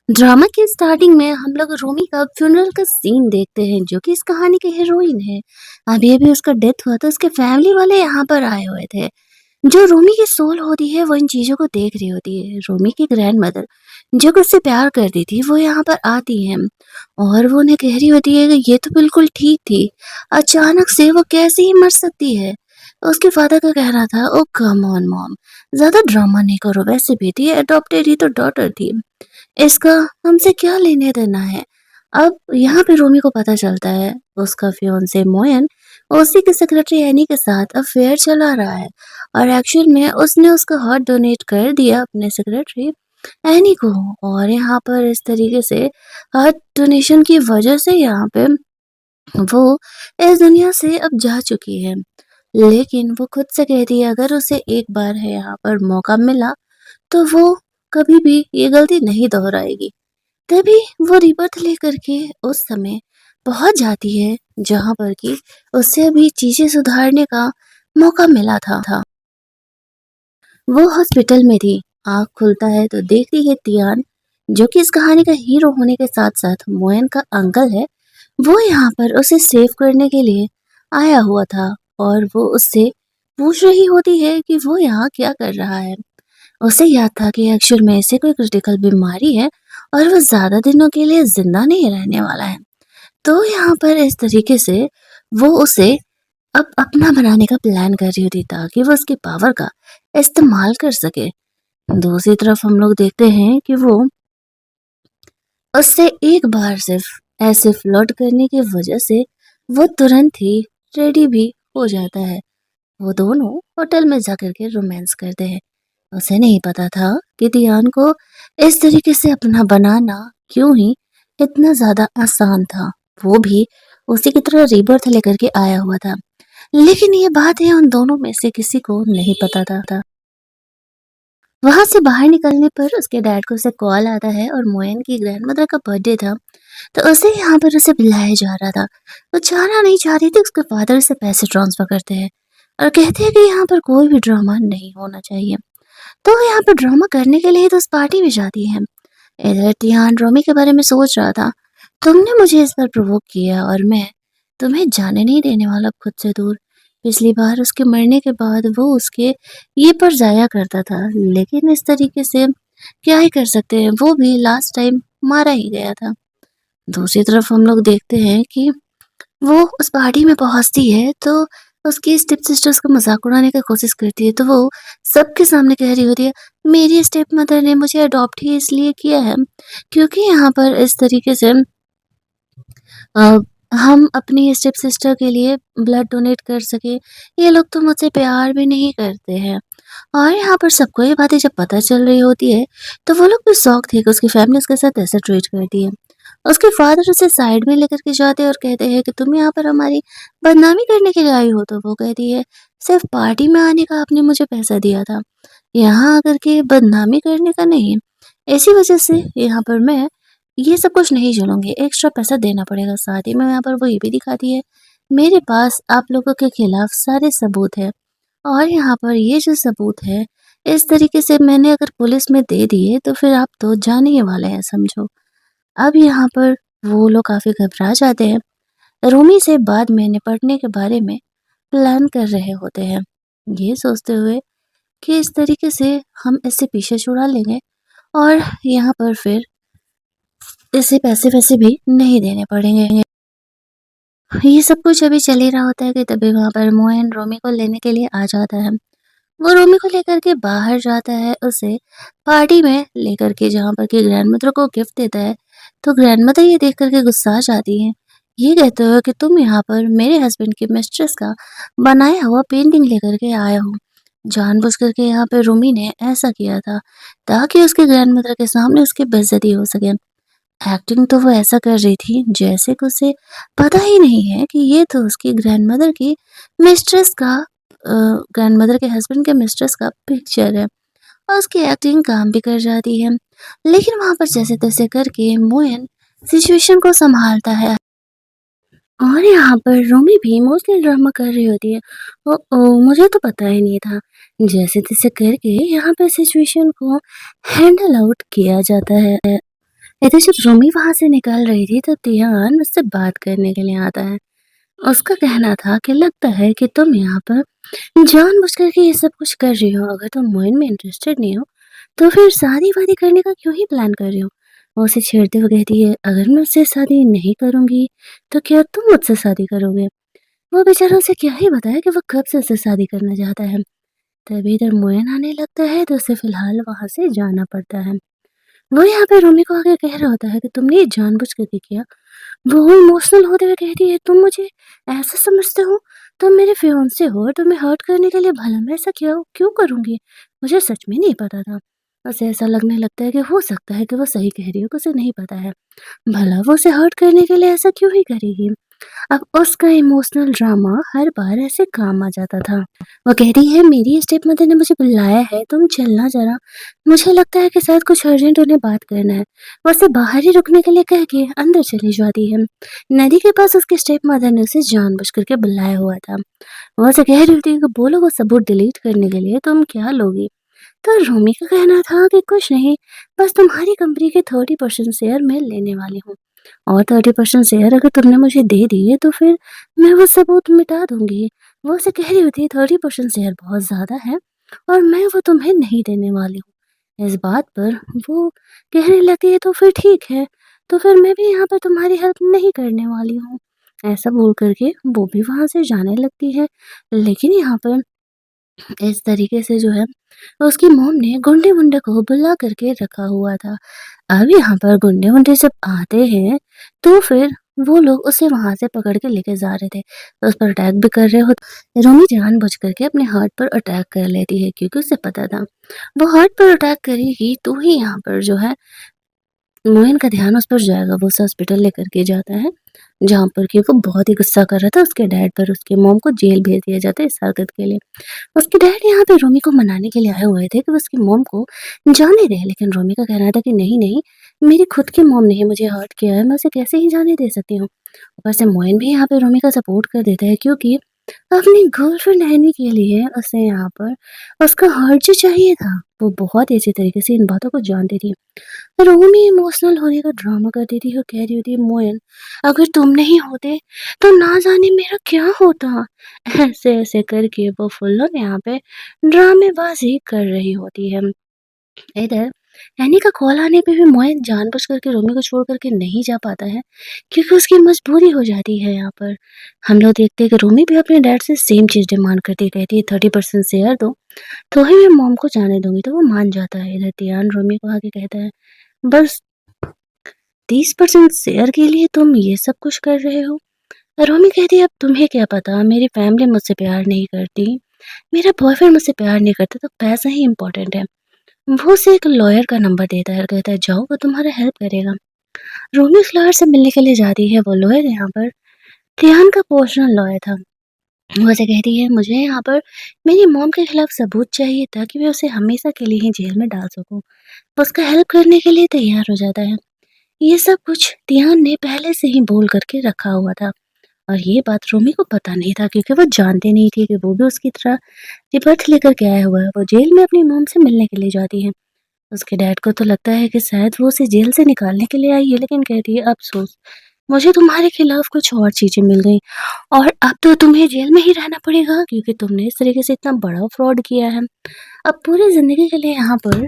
Drama के starting में हम लोग रोमी का फ्यूनरल का सीन देखते हैं जो कि इस कहानी के हीरोइन है। अभी अभी उसका डेथ हुआ तो उसके फैमिली वाले यहाँ पर आए हुए थे। जो रोमी की सोल होती है वो इन चीजों को देख रही होती है। रोमी की ग्रैंड मदर जो कि उससे प्यार करती थी वो यहाँ पर आती है और वो उन्हें कह रही होती है कि ये तो बिल्कुल ठीक थी, अचानक से वो कैसे ही मर सकती है। उसके फादर का कहना था, ओ कम ऑन मॉम, ज्यादा ड्रामा नहीं करो, वैसे भी थी अडॉप्टेड ही तो डॉटर थी, इसका हमसे क्या लेने देना है। अब यहाँ पे रोमी को पता चलता है उसका फियोंसे मोयन उसी की सेक्रेटरी एनी के साथ अफेयर चला रहा है और एक्चुअल में उसने उसका हार्ट डोनेट कर दिया अपने सेक्रेटरी एनी को। और यहाँ पर इस तरीके से हार्ट डोनेशन की वजह से यहाँ पे वो इस दुनिया से अब जा चुकी है। लेकिन वो खुद से कहती है अगर उसे एक बार है यहाँ पर मौका मिला तो वो कभी भी ये गलती नहीं दोहराएगी। तभी वो रिबर्थ लेकर के उस समय पहुंच जाती है जहां पर कि उससे अभी चीजें सुधारने का मौका मिला था। वो हॉस्पिटल में थी। आँख खुलता है तो देखती है तियान, जो कि इस कहानी का हीरो होने के साथ साथ मोयन का अंकल है। वो यहाँ पर उसे सेव करने के लिए आया हुआ था और वो उससे पूछ रही होती है कि वो यहाँ क्या कर रहा है। उसे याद था कि एक्चुअल में इसे कोई क्रिटिकल बीमारी है और वो ज्यादा दिनों के लिए जिंदा नहीं रहने वाला है। तो यहाँ पर इस तरीके से वो उसे अब अपना बनाने का प्लान कर रही होती ताकि वो उसकी पावर का इस्तेमाल कर सके। दूसरी तरफ हम लोग देखते हैं कि वो उससे एक बार सिर्फ ऐसे फ्लर्ट करने की वजह से वो तुरंत ही रेडी भी हो जाता है। वो दोनों होटल में जाकर के रोमांस करते हैं। उसे नहीं पता था कि दियान को इस तरीके से अपना बनाना क्यों ही इतना ज्यादा आसान था। वो भी उसी की तरह रीबर्थ लेकर के आया हुआ था। लेकिन ये बात है उन दोनों में से किसी को नहीं पता था। वहां से बाहर निकलने पर उसके डैड को उसे कॉल आता है और मोयन की ग्रैंडमदर का बर्थडे था तो उसे यहाँ पर उसे बुलाया जा रहा था। वो जाना नहीं चाह रही थी, उसके फादर से पैसे ट्रांसफर करते हैं और कहते हैं कि यहाँ पर कोई भी ड्रामा नहीं होना चाहिए। तो यहाँ पर ड्रामा करने के लिए तो उस पार्टी में जाती है। इधर तिहान रोमी के बारे में सोच रहा था, तुमने मुझे इस बार प्रोवोक किया और मैं तुम्हें जाने नहीं देने वाला खुद से दूर। पिछली बार उसके मरने के बाद वो उसके ये पर जाया करता था, लेकिन इस तरीके से क्या ही कर सकते हैं, वो भी लास्ट टाइम मारा ही गया था। दूसरी तरफ हम लोग देखते हैं कि वो उस पहाड़ी में पहुंचती है तो उसकी स्टेप सिस्टर उसका मजाक उड़ाने की कोशिश करती है तो वो सबके सामने कह रही होती है, मेरी स्टेप मदर ने मुझे अडॉप्ट ही इसलिए किया है क्योंकि यहाँ पर इस तरीके से अ, हम अपनी स्टेप सिस्टर के लिए ब्लड डोनेट कर सके। ये लोग तो मुझसे प्यार भी नहीं करते हैं। और यहाँ पर सबको ये बातें जब पता चल रही होती है तो वो लोग भी शौक थे कि उसकी फैमिली उसके साथ ऐसे ट्रीट करती है। उसके फादर उसे साइड में लेकर के जाते हैं और कहते हैं कि तुम यहाँ पर हमारी बदनामी करने के लिए आई हो। तो वो कहती है, सिर्फ पार्टी में आने का आपने मुझे पैसा दिया था, यहाँ आकर के बदनामी करने का नहीं। इसी वजह से यहाँ पर मैं ये सब कुछ नहीं झेलूंगी, एक्स्ट्रा पैसा देना पड़ेगा। साथ ही में यहाँ पर वो ये भी दिखाती है, मेरे पास आप लोगों के खिलाफ सारे सबूत है और यहाँ पर ये जो सबूत है इस तरीके से मैंने अगर पुलिस में दे दिए तो फिर आप तो जाने ही वाले हैं, समझो। अब यहाँ पर वो लोग काफी घबरा जाते हैं। रोमी से बाद में निपटने के बारे में प्लान कर रहे होते हैं, ये सोचते हुए कि इस तरीके से हम इससे पीछे छुड़ा लेंगे और यहाँ पर फिर इसे पैसे वैसे भी नहीं देने पड़ेंगे। ये सब कुछ अभी चल ही रहा होता है कि तभी वहां पर मोहन रोमी को लेने के लिए आ जाता है। वो रोमी को लेकर के बाहर जाता है, उसे पार्टी में लेकर के जहाँ पर कि ग्रैंडमदर को गिफ्ट देता है। तो ग्रैंडमदर ये देख करके गुस्सा जाती है, ये कहते हो कि तुम यहाँ पर मेरे हस्बैंड की मिस्ट्रेस का बनाया हुआ पेंटिंग लेकर के आया हो। जानबूझ करके यहाँ पे रोमी ने ऐसा किया था ताकि उसके ग्रैंडमदर के सामने उसकी बेइज्जती हो सके। एक्टिंग तो वो ऐसा कर रही थी जैसे कि उसे पता ही नहीं है कि ये तो उसकी ग्रैंडमदर की मिस्ट्रेस का ग्रैंडमदर के हस्बैंड के मिस्ट्रेस का पिक्चर है। और उसकी एक्टिंग काम भी कर जाती है। लेकिन वहां पर जैसे तैसे करके मोयन सिचुएशन को संभालता है और यहाँ पर रोमी भी इमोशनल ड्रामा कर रही होती है। ओ ओ, मुझे तो पता ही नहीं था। जैसे तैसे करके यहाँ पर सिचुएशन को हैंडल आउट किया जाता है। इधर जब रोमी वहाँ से निकल रही थी तो तियान उससे बात करने के लिए आता है। उसका कहना था कि लगता है कि तुम यहाँ पर जानबूझकर के ये सब कुछ कर रही हो। अगर तुम मोइन में इंटरेस्टेड नहीं हो, तो फिर शादी-वादी करने का क्यों ही प्लान कर रही हो? वो उसे छेड़ते हुए कहती है, "अगर मैं उससे शादी नहीं करूँगी, तो क्या तुम मुझसे शादी करोगे?" वो बेचारा उसे क्या ही बताए कि वो कब से उससे शादी करना चाहता है। तभी इधर मोइन आने लगता है तो उसे फ़िलहाल वहाँ से जाना पड़ता है। वो यहाँ पे रोमी को आके कह रहा होता है कि तुमने ये जानबूझ कर के किया। वो इमोशनल होते हुए कहती है, "तुम मुझे ऐसा समझते हो? तुम मेरे फियांसे हो और तुम्हें हर्ट करने के लिए भला मैं ऐसा क्यों करूँगी? मुझे सच में नहीं पता था।" उसे ऐसा लगने लगता है कि हो सकता है कि वो सही कह रही हो, कि उसे नहीं पता है। भला वो उसे हर्ट करने के लिए ऐसा क्यों ही करेगी? अब उसका इमोशनल ड्रामा हर बार ऐसे काम आ जाता था। वो कह रही है, "मेरी स्टेपमदर ने मुझे बुलाया है, तुम चलना ज़रा। मुझे लगता है कि शायद कुछ अर्जेंट उन्हें बात करना है।" वो उसे बाहर ही रुकने के लिए कह के अंदर चली जाती है। नदी के पास उसकी स्टेपमदर ने उसे जानबूझ कर के बुलाया हुआ था। वो उसे कह रही होती है कि बोलो वो सबूत डिलीट करने के लिए तुम क्या लोगी? तो रोमी का कहना था कि कुछ नहीं, बस तुम्हारी कंपनी के 30% शेयर मैं लेने वाली हूँ। और 30% शेयर अगर तुमने मुझे दे दिए तो फिर मैं वो सबूत मिटा दूँगी। वो उसे कह रही होती है 30% शेयर बहुत ज़्यादा है और मैं वो तुम्हें नहीं देने वाली हूँ। इस बात पर वो कहने लगती है तो फिर ठीक है, तो फिर मैं भी यहाँ पर तुम्हारी हेल्प नहीं करने वाली हूँ। ऐसा बोल कर के वो भी वहाँ से जाने लगती है। लेकिन यहाँ पर इस तरीके से जो है उसकी मॉम ने गुंडे-वुंडे को बुला कर के रखा हुआ था। अब यहाँ पर गुंडे-वुंडे जब आते हैं, तो फिर वो लोग उसे वहाँ से पकड़ के लेके जा रहे थे। तो उस पर अटैक भी कर रहे हो। रोमी जानबूझ कर के अपने हार्ट पर अटैक कर लेती है क्योंकि उसे पता था, वो हार्ट पर अटैक करेगी तो ही यहाँ पर जो है मोइन का ध्यान उस पर जाएगा। वो उसे हॉस्पिटल लेकर के जाता है, जहाँ पर कि वो बहुत ही गुस्सा कर रहा था उसके डैड पर। उसकी मॉम को जेल भेज दिया जाता है इस हरकत के लिए। उसके डैड यहाँ पे रोमी को मनाने के लिए आए हुए थे कि वो उसकी मॉम को जाने दे, लेकिन रोमी का कहना था कि नहीं, नहीं, मेरी खुद की मॉम ने ही मुझे हर्ट किया है, मैं उसे कैसे ही जाने दे सकती हूँ। ऊपर से मोइन भी यहाँ पे रोमी का सपोर्ट कर देता है क्योंकि अपनी गर्लफ्रेंड एनी के लिए उसे यहाँ पर उसका हर्ट जो चाहिए था, वो बहुत ही अच्छी तरीके से इन बातों को जानती थी। रोमी इमोशनल होने का ड्रामा करती थी और कह रही होती है, "मोइन, अगर तुम नहीं होते तो ना जाने मेरा क्या होता?" ऐसे-ऐसे करके वो फुल ऑन यहाँ पे ड्रामेबाज़ी कर रही होती है। इधर एनी का कॉल आने पे भी मोइन जानबूझ कर के रोमी को छोड़ कर के नहीं जा पाता है क्योंकि उसकी मजबूरी हो जाती है यहाँ पर। हम लोग देखते हैं कि रोमी भी अपने डैड से सेम चीज़ डिमांड करती है, कहती है 30% शेयर दो, तो ही मैं मॉम को जाने दूँगी, तो वो मान जाता है। इधर तियान रोमी को आके कहता है, "बस 30% शेयर के लिए तुम ये सब कुछ कर रहे हो?" रोमी कहती है, "अब तुम्हें क्या पता, मेरी फैमिली मुझसे प्यार नहीं करती, मेरा बॉयफ्रेंड मुझसे प्यार नहीं करता, तो पैसा ही इम्पोर्टेंट है।" वो उसे एक लॉयर का नंबर देता है और कहता है, "जाओ, वो तुम्हारा हेल्प करेगा।" रोमी उस लॉयर से मिलने के लिए जाती है। वो लॉयर यहाँ पर तियान का पर्सनल लॉयर था। वो उसे कहती है, "मुझे यहाँ पर मेरी मॉम के खिलाफ सबूत चाहिए ताकि मैं उसे हमेशा के लिए ही जेल में डाल सकूँ।" वो उसका हेल्प करने के लिए तैयार हो जाता है। ये सब कुछ तियान ने पहले से ही बोल करके रखा हुआ था और ये बात रोमी को पता नहीं था क्योंकि वो जानती नहीं थी कि वो भी उसकी तरह रिबर्थ लेकर के आया हुआ है। वो जेल में अपनी मॉम से मिलने के लिए जाती है। उसके डैड को तो लगता है कि शायद वो उसे जेल से निकालने के लिए आई है, लेकिन कहती है, "अफ़सोस, मुझे तुम्हारे खिलाफ कुछ और चीज़ें मिल गई और अब तो तुम्हें जेल में ही रहना पड़ेगा क्योंकि तुमने इस तरीके से इतना बड़ा फ्रॉड किया है।" अब पूरी ज़िंदगी के लिए यहाँ पर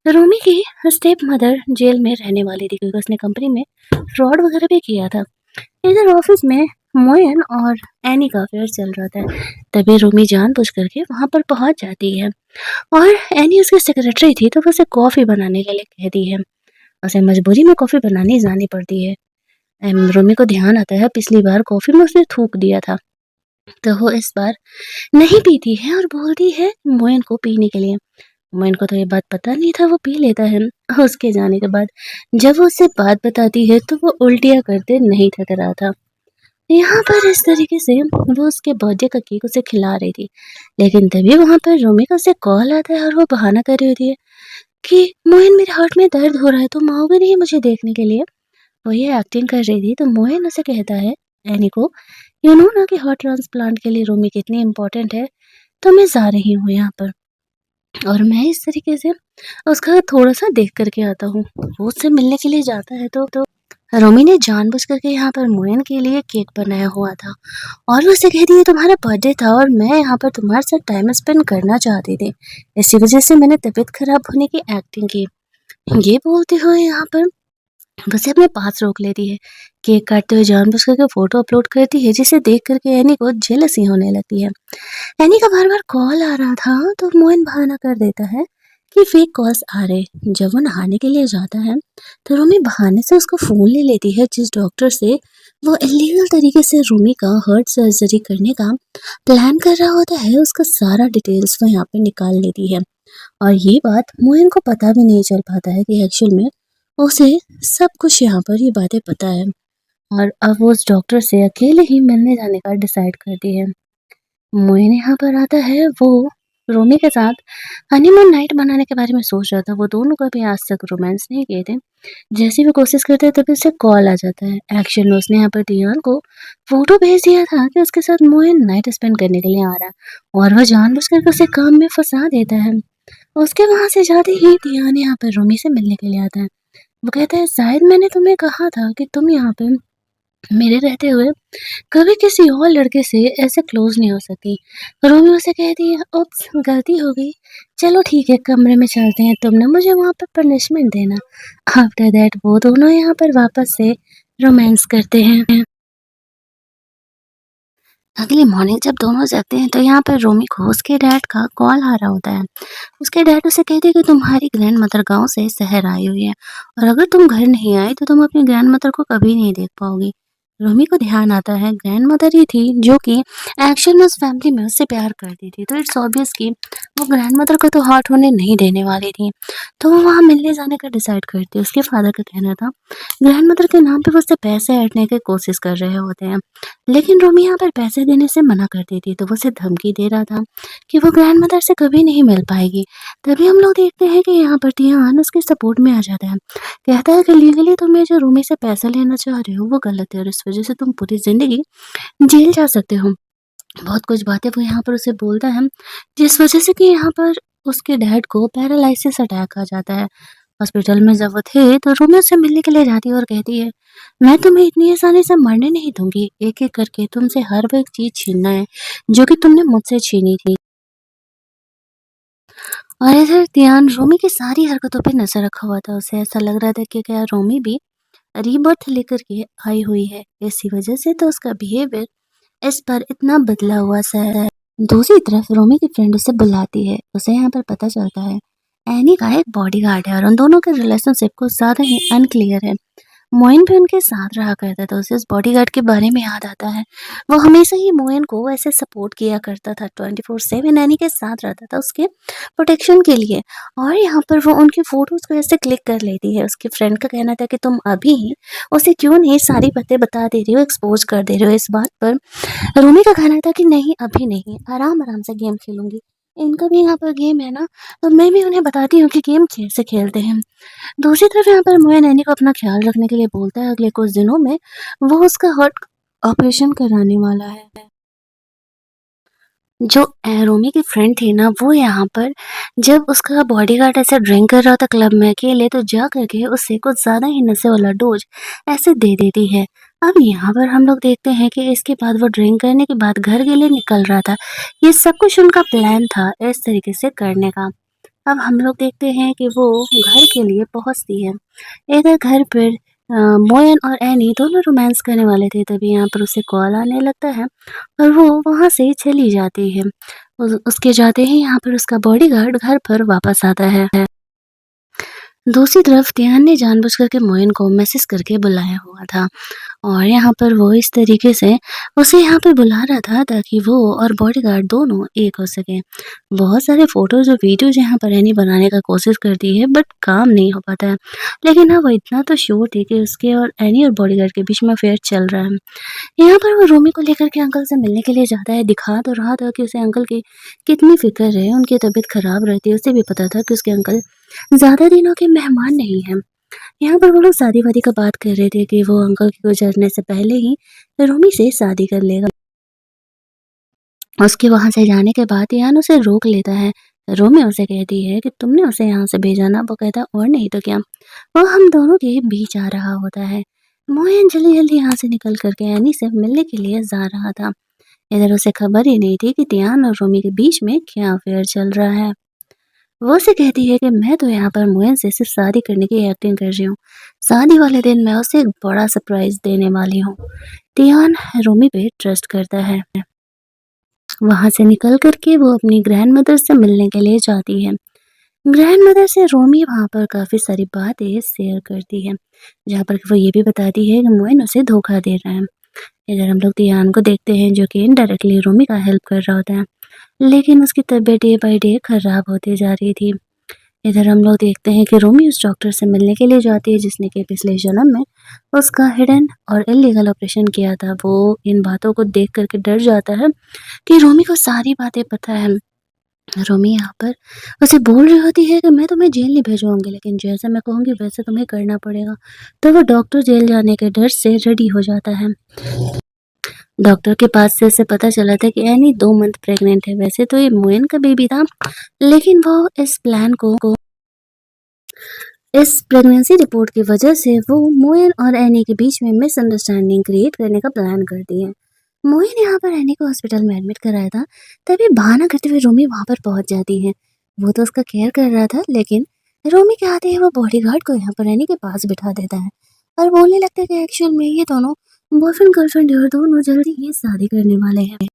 रोमी की स्टेप मदर जेल में रहने वाली थी क्योंकि उसने कंपनी में फ्रॉड वगैरह भी किया था। इधर ऑफिस में मोयन और एनी का अफेयर चल रहा था। तभी रोमी जानबूझ करके वहाँ पर पहुँच जाती है और एनी उसकी सेक्रेटरी थी तो वो उसे कॉफ़ी बनाने के लिए कहती है। उसे मजबूरी में कॉफ़ी बनाने जानी पड़ती है। रोमी को ध्यान आता है पिछली बार कॉफ़ी में उसने थूक दिया था, तो वो इस बार नहीं पीती है और बोलती है मोयन को पीने के लिए। मोयन को तो ये बात पता नहीं था, वो पी लेता है। उसके जाने के बाद जब वो उसे बात बताती है तो वो उल्टियाँ करते नहीं थक रहा था। यहाँ पर इस तरीके से वो उसके बर्थडे का केक उसे खिला रही थी, लेकिन तभी वहाँ पर रोमी का उसे कॉल आता है और वो बहाना कर रही होती है कि मोहन मेरे हार्ट में दर्द हो रहा है, तुम आओगे नहीं मुझे देखने के लिए? वो ये एक्टिंग कर रही थी तो मोहन उसे कहता है एनी को, यू नो ना कि हार्ट ट्रांसप्लांट के लिए रोमी कितनी इम्पोर्टेंट है, तो मैं जा रही हूँ यहाँ पर। और मैं इस तरीके से उसका थोड़ा-सा देख कर के आता हूँ। वो उससे मिलने के लिए जाता है तो रोमी ने जानबूझ कर के यहाँ पर मोयन के लिए केक बनाया हुआ था और वो उसे कहती है तुम्हारा बर्थडे था और मैं यहाँ पर तुम्हारे साथ टाइम स्पेंड करना चाहती थी। इसी वज़ह से मैंने तबीयत ख़राब होने की एक्टिंग की। ये बोलते हुए यहाँ पर बस अपने पास रोक लेती है। केक काटते हुए जानबूझ करके फ़ोटो अपलोड करती है जिसे देख कर के एनी को जेलसी होने लगती है। एनी का बार-बार कॉल आ रहा था तो मोहन बहाना कर देता है कि फेक कॉल्स आ रहे। जब वो नहाने के लिए जाता है तो रूमी बहाने से उसको फ़ोन ले लेती है जिस डॉक्टर से वो इलीगल तरीके से रूमी का हार्ट सर्जरी करने का प्लान कर रहा होता है उसका सारा डिटेल्स वो यहाँ पे निकाल लेती है। और ये बात मोहन को पता भी नहीं चल पाता है कि एक्चुअल में उसे सब कुछ यहाँ पर ये बातें पता है। और अब वो उस डॉक्टर से अकेले ही मिलने जाने का डिसाइड करती है। मोइन यहाँ पर आता है, वो रोमी के साथ हनीमून नाइट मनाने के बारे में सोच रहा था। वो दोनों कभी आज तक रोमांस नहीं किए थे। जैसे ही वो कोशिश करता है तभी उसे कॉल आ जाता है। एक्शन में उसने यहाँ पर दियान को फ़ोटो भेज दिया था कि उसके साथ मोइन नाइट स्पेंड करने के लिए आ रहा है और वह जानबूझकर के उसे काम में फँसा देता है। उसके वहाँ से जाते ही दियान यहाँ पर रोमी से मिलने के लिए आता है। वो कहता है शायद मैंने तुम्हें कहा था कि तुम यहाँ पे मेरे रहते हुए कभी किसी और लड़के से ऐसे क्लोज नहीं हो सकती। रोमियो से कहती है उप्स गलती हो गई। चलो ठीक है कमरे में चलते हैं तुम ना मुझे वहाँ पे पनिशमेंट देना। आफ्टर दैट वो दोनों यहाँ पर वापस से रोमांस करते हैं। अगली मॉर्निंग जब दोनों जगते हैं तो यहाँ पर रोमी को उसके डैड का कॉल आ रहा होता है। उसके डैड उसे कहते हैं कि तुम्हारी ग्रैंड मदर गाँव से शहर आई हुई है और अगर तुम घर नहीं आए तो तुम अपनी ग्रैंड मदर को कभी नहीं देख पाओगी। रोमी को ध्यान आता है ग्रैंड मदर ही थी जो कि एक्चुअल में उस फैमिली में उससे प्यार करती थी तो इट्स ऑब्वियस कि वो ग्रैंड मदर को तो हर्ट होने नहीं देने वाली थी। तो वो वहाँ मिलने जाने का डिसाइड करती है। उसके फादर का कहना था ग्रैंड मदर के नाम पे वो उससे पैसे ऐंठने की कोशिश कर रहे होते हैं। लेकिन रोमी यहाँ पर पैसे देने से मना कर देती तो वो उसे धमकी दे रहा था कि वो ग्रैंड मदर से कभी नहीं मिल पाएगी। तभी हम लोग देखते हैं कि यहाँ पर टियान उसके सपोर्ट में आ जाता है। कहता है कि लीगली तुम ये जो रूमी से पैसा लेना चाह रहे हो वो गलत है और इस वज़ह से तुम पूरी ज़िंदगी जेल जा सकते हो। बहुत कुछ बातें वो यहाँ पर उसे बोलता है जिस वज़ह से कि यहाँ पर उसके डैड को पैरालिसिस अटैक आ जाता है। हॉस्पिटल में जब वो थे तो रूमी उससे मिलने के लिए जाती है और कहती है मैं तुम्हें इतनी आसानी से मरने नहीं दूँगी। एक-एक करके तुमसे हर वो एक चीज़ छीनना है जो कि तुमने मुझसे छीनी थी। और इधर ध्यान रोमी की सारी हरकतों पे नज़र रखा हुआ था। उसे ऐसा लग रहा था कि क्या रोमी भी रीबर्थ लेकर के आई हुई है। इसी वज़ह से तो उसका बिहेवियर इस बार इतना बदला हुआ सा है। दूसरी तरफ रोमी की फ्रेंड उसे बुलाती है। उसे यहाँ पर पता चलता है एनी का एक बॉडीगार्ड है और उन दोनों के रिलेशनशिप कुछ ज़्यादा ही अनक्लियर है। मोइन भी उनके साथ रहा करता था। उसे उस बॉडीगार्ड के बारे में याद आता है। वो हमेशा ही मोइन को ऐसे सपोर्ट किया करता था 24/7 एनी के साथ रहता था उसके प्रोटेक्शन के लिए। और यहाँ पर वो उनकी फ़ोटोज़ को ऐसे क्लिक कर लेती है। उसके फ्रेंड का कहना था कि तुम अभी ही उसे क्यों नहीं सारी बातें बता दे रही हो, एक्सपोज़ कर दे रहे हो इस बात पर। रूमी का कहना था कि नहीं अभी नहीं, आराम-आराम से गेम खेलूँगी। इनका भी यहाँ पर गेम है ना, तो मैं भी उन्हें बताती हूँ कि गेम कैसे खेलते हैं। दूसरी तरफ यहाँ पर मोया नैनी को अपना ख्याल रखने के लिए बोलता है। अगले कुछ दिनों में वो उसका हार्ट ऑपरेशन कराने वाला है। जो रोमी की फ्रेंड थी ना वो यहाँ पर जब उसका बॉडीगार्ड ऐसे ड्रिंक कर रहा था क्लब में अकेले तो जा करके उससे कुछ ज़्यादा ही नशे वाला डोज ऐसे दे देती है। अब यहाँ पर हम लोग देखते हैं कि इसके बाद वो ड्रिंक करने के बाद घर के लिए निकल रहा था। ये सब कुछ उनका प्लान था इस तरीके से करने का। अब हम लोग देखते हैं कि वो घर के लिए पहुँचती है। इधर घर पर मोयन और एनी दोनों रोमांस करने वाले थे तभी यहाँ पर उसे कॉल आने लगता है और वो वहाँ से चली जाती है। उसके जाते ही यहाँ पर उसका बॉडीगार्ड घर पर वापस आता है। दूसरी तरफ टियान ने जानबूझकर के मोइन को मैसेज करके बुलाया हुआ था और यहाँ पर वो इस तरीके से उसे यहाँ पे बुला रहा था ताकि वो और बॉडीगार्ड दोनों एक हो सके। बहुत सारे फोटोज और वीडियोज यहाँ पर एनी बनाने का कोशिश करती है बट काम नहीं हो पाता है। लेकिन हाँ वो इतना तो श्योर थी कि उसके और एनी और बॉडीगार्ड के बीच में अफेयर चल रहा है। यहाँ पर वो रोमी को लेकर के अंकल से मिलने के लिए जाता है। दिखा तो रहा था कि उसे अंकल की कितनी फिक्र है, उनकी तबीयत खराब रहती है। उसे भी पता था कि उसके अंकल ज़्यादा दिनों के मेहमान नहीं हैं। यहाँ पर वो लोग शादी-वादी का बात कर रहे थे कि वो अंकल के गुज़रने से पहले ही रोमी से शादी कर लेगा। उसके वहाँ से जाने के बाद ईयान उसे रोक लेता है रोमी उसे कहती है कि तुमने उसे यहाँ से भेजा ना, वो कहता और नहीं तो क्या। वो हम दोनों के बीच आ रहा होता है। मोहन जल्दी-जल्दी यहाँ से निकल कर के एनी से मिलने के लिए जा रहा था। इधर उसे खबर ही नहीं थी कि टियान और रोमी के बीच में क्या अफेयर चल रहा है। वो उसे कहती है कि मैं तो यहाँ पर मोहन से सिर्फ शादी करने की एक्टिंग कर रही हूँ। शादी वाले दिन मैं उसे एक बड़ा सरप्राइज़ देने वाली हूँ। टियान रोमी पे ट्रस्ट करता है। वहाँ से निकल कर के वो अपनी ग्रैंडमदर से मिलने के लिए जाती है। ग्रैंडमदर से रोमी वहाँ पर काफ़ी सारी बातें शेयर करती है, जहाँ पर वो ये भी बताती है कि मोइन उसे धोखा दे रहा है। इधर हम लोग तियान को देखते हैं जो कि इनडायरेक्टली रोमी का हेल्प कर रहा होता है, लेकिन उसकी तबीयत डे बाय डे खराब होती जा रही थी। इधर हम लोग देखते हैं कि रोमी उस डॉक्टर से मिलने के लिए जाती है जिसने कि पिछले जन्म में उसका हिडन और इल्लीगल ऑपरेशन किया था। वो इन बातों को देख कर के डर जाता है कि रोमी को सारी बातें पता है। रोमी यहाँ पर उसे बोल रही होती है कि मैं तुम्हें जेल नहीं भेजूँगी, लेकिन जैसा मैं कहूँगी वैसे तुम्हें करना पड़ेगा। तो वो डॉक्टर जेल जाने के डर से रेडी हो जाता है। डॉक्टर के पास से उसे पता चला था कि एनी 2 मंथ प्रेग्नेंट है। वैसे तो ये मोइन का बेबी था, लेकिन वो इस प्रेगनेंसी रिपोर्ट की वजह से वो मोइन और एनी के बीच में मिसअंडरस्टैंडिंग क्रिएट करने का प्लान करती है। मोइन यहाँ पर एनी को हॉस्पिटल में एडमिट कराया था, तभी बहाना करते हुए रोमी वहाँ पर पहुँच जाती है। वो तो उसका केयर कर रहा था, लेकिन रोमी क्या आते ही वो बॉडीगार्ड को यहाँ पर एनी के पास बिठा देता है और बोलने लगता है कि एक्चुअल में ये दोनों बॉयफ्रेंड गर्लफ्रेंड और दोनों जल्दी ही शादी करने वाले हैं।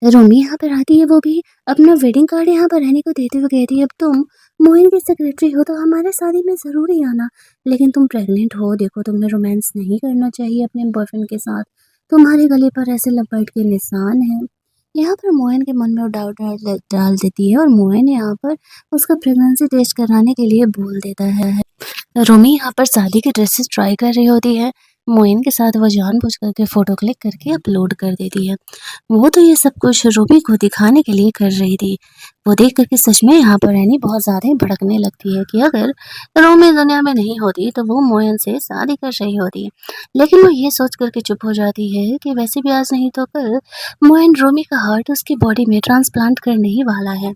रोमी यहाँ पर आती है, वो भी अपना वेडिंग कार्ड यहाँ पर रहने को देते हुए कहती है अब तुम मोइन की सेक्रेटरी हो तो हमारे शादी में ज़रूर ही आना, लेकिन तुम प्रेग्नेंट हो, देखो तुम्हें रोमांस नहीं करना चाहिए अपने बॉयफ्रेंड के साथ, तुम्हारे गले पर ऐसे लपेट के निशान हैं। यहाँ पर मोइन के मन में वो डाउट डाल डाल देती है और मोइन यहाँ पर उसका प्रेगनेंसी टेस्ट कराने के लिए बोल देता है। रोमी यहाँ पर शादी की ड्रेसेस ट्राई कर रही होती है। मोइन के साथ वो जानबूझ करके फ़ोटो क्लिक करके अपलोड कर देती है। वो तो ये सब कुछ रोमी को दिखाने के लिए कर रही थी। वो देख कर के सच में यहाँ पर एनी बहुत ज़्यादा ही भड़कने लगती है कि अगर रोमी दुनिया में नहीं होती तो वो मोइन से शादी कर रही होती। लेकिन वो ये सोच कर के चुप हो जाती है कि वैसे भी आज नहीं तो कल मोइन रोमी का हार्ट उसकी बॉडी में ट्रांसप्लांट करने ही वाला है।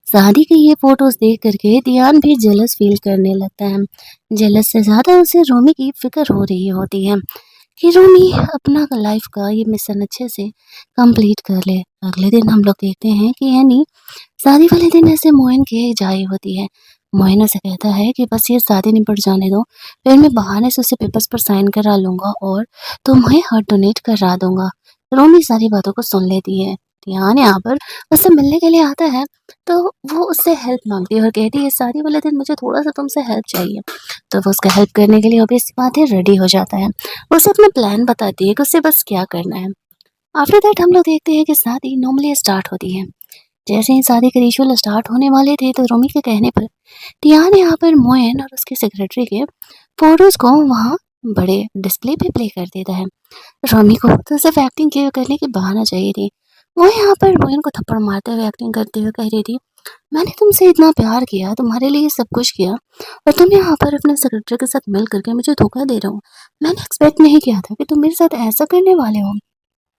शादी की ये फोटोज देख करके दियान भी जेलस फील करने लगता है। जेलस से ज़्यादा उसे रोमी की फिक्र हो रही होती है कि रोमी अपना लाइफ का ये मिशन अच्छे से कंप्लीट कर ले। अगले दिन हम लोग देखते हैं कि एनी शादी वाले दिन ऐसे मोइन के जाई होती है। मोइन उसे कहता है कि बस ये शादी निपट जाने दो, फिर मैं बहाने से उसे पेपर्स पर साइन करा लूँगा और तुम्हें हार्ट डोनेट करा दूँगा। रोमी सारी बातों को सुन लेती है। ध्यान यहाँ पर उससे मिलने के लिए आता है, तो वो उससे हेल्प माँगती है और कहती है शादी वाले दिन मुझे थोड़ा-सा तुमसे हेल्प चाहिए। तो वो उसका हेल्प करने के लिए ऑब्वियस सी बात है रेडी हो जाता है। वो उसे अपना प्लान बताती है कि उसे बस क्या करना है। आफ्टर दैट हम लोग देखते हैं कि शादी नॉर्मली स्टार्ट होती है। जैसे ही शादी के रिचुअल स्टार्ट होने वाले थे तो रोमी के कहने पर टियान यहाँ पर मोयन और उसके सेक्रेटरी के फोटोज को वहाँ बड़े डिस्प्ले पे प्ले कर देता है। रोमी को तो सिर्फ एक्टिंग के करने की बहाना चाहिए थी। वो यहाँ पर मोयन को थप्पड़ मारते हुए एक्टिंग करते हुए कह रही थी मैंने तुमसे इतना प्यार किया, तुम्हारे लिए सब कुछ किया, और तुम यहाँ पर अपने सेक्रेटरी के साथ मिल करके मुझे धोखा दे रहे हो। मैंने एक्सपेक्ट नहीं किया था कि तुम मेरे साथ ऐसा करने वाले हो।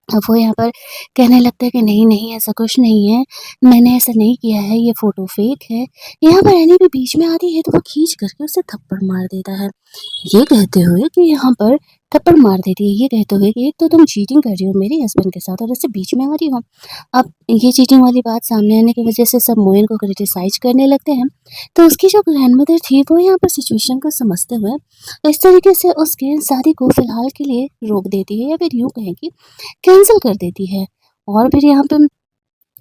अब वो यहाँ पर कहने लगता है कि नहीं, नहीं ऐसा कुछ नहीं है, मैंने ऐसा नहीं किया है, ये फ़ोटो फ़ेक है। यहाँ पर एनी भी बीच में आती है तो वो खींच करके उसे थप्पड़ मार देता है। ये कहते हुए कि यहाँ पर थप्पड़ मार देती है, ये कहते हुए कि एक तो तुम चीटिंग कर रही हो मेरे हस्बैंड के साथ और इससे बीच में आ रही हो। अब ये चीटिंग वाली बात सामने आने की वज़ह से सब मोइन को क्रिटिसाइज़ करने लगते हैं। तो उसकी जो ग्रैंडमदर थी वो यहाँ पर सिचुएशन को समझते हुए इस तरीके से उसके शादी को फ़िलहाल के लिए रोक देती है या फिर यूँ कहें कि कैंसल कर देती है। और फिर यहाँ पे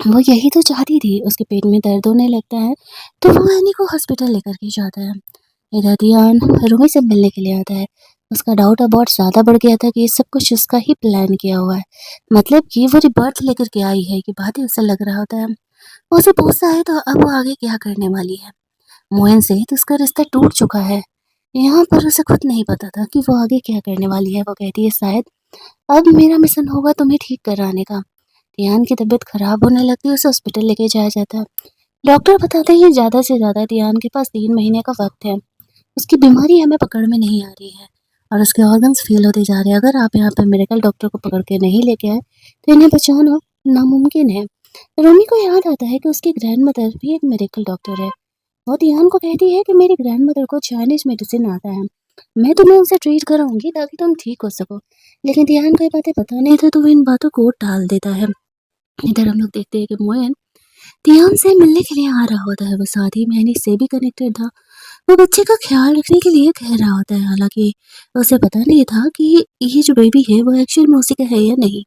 वो यही तो चाहती थी, उसके पेट में दर्द होने लगता है, तो वो एनी को हॉस्पिटल लेकर के जाता है। इधर ध्यान रूही से मिलने के लिए आता है। उसका डाउट अब बहुत ज़्यादा बढ़ गया था कि ये सब कुछ उसका ही प्लान किया हुआ है। मतलब कि वो रिबर्थ लेकर के आई है, कि बात ही उसे लग रहा होता है। वो उसे पूछता है तो अब वो आगे क्या करने वाली है। मोहन से तो उसका रिश्ता टूट चुका है। यहाँ पर उसे खुद नहीं पता था कि वो आगे क्या करने वाली है। वो कहती है शायद अब मेरा मिशन होगा तुम्हें ठीक कराने का। टियान की तबीयत खराब होने लगती है, उसे हॉस्पिटल लेके जाया जाता है। डॉक्टर बताते हैं ज़्यादा से ज़्यादा टियान के पास 3 महीने का वक्त है। उसकी बीमारी हमें पकड़ में नहीं आ रही है और उसके ऑर्गन्स फेल होते जा रहे हैं। अगर आप यहाँ पे मेडिकल डॉक्टर को पकड़ के नहीं लेके आए तो इन्हें बचाना नामुमकिन है। रोमी को याद आता है कि उसकी ग्रैंडमदर भी एक मेडिकल डॉक्टर है। वो तियान को कहती है कि मेरी ग्रैंडमदर को चाइनीज मेडिसिन आता है, मैं तुम्हें उनसे ट्रीट कराऊंगी ताकि तुम ठीक हो सको। लेकिन तियान को ये बातें पता नहीं था, तो वो इन बातों को टाल देता है। इधर हम लोग देखते हैं कि मोयन तियान से मिलने के लिए आ रहा होता है। वो साथ ही मैनी से भी कनेक्टेड था। वो बच्चे का ख्याल रखने के लिए कह रहा होता है, हालांकि उसे पता नहीं था कि ये जो बेबी है वो एक्चुअल में उसी का है या नहीं।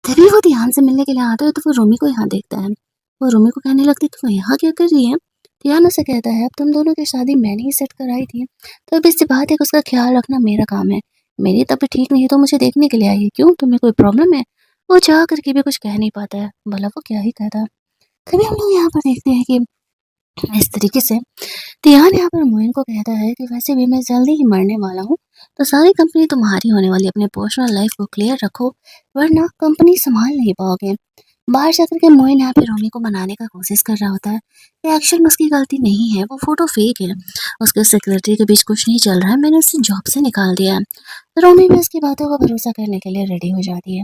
तभी वो ध्यान से मिलने के लिए आता है, तो वो रोमी को यहाँ देखता है। वो रोमी को कहने लगती है कि वो यहाँ क्या कर रही है। ध्यान उसे कहता है, अब तुम दोनों की शादी मैंने ही सेट कराई थी, तो अब इससे बात है कि उसका ख्याल रखना मेरा काम है। मेरी तबीयत ठीक नहीं है तो मुझे देखने के लिए आई है, क्यों तुम्हें कोई प्रॉब्लम है। वो चाह करके भी कुछ कह नहीं पाता है, भला वो क्या ही कहता। तभी हम लोग यहाँ पर देखते हैं कि इस तरीके से तियान यहाँ पर मोइन को कहता है कि वैसे भी मैं जल्दी ही मरने वाला हूँ, तो सारी कंपनी तुम्हारी होने वाली, अपने पर्सनल लाइफ को क्लियर रखो, वरना कंपनी संभाल नहीं पाओगे। बाहर जाकर के मोइन यहाँ पे रोमी को मनाने का कोशिश कर रहा होता है कि एक्शन में उसकी गलती नहीं है, वो फोटो फेक है, उसके सेक्रेटरी के बीच कुछ नहीं चल रहा है, मैंने उसे जॉब से निकाल दिया है। रोमी भी उसकी बातों का भरोसा करने के लिए रेडी हो जाती है।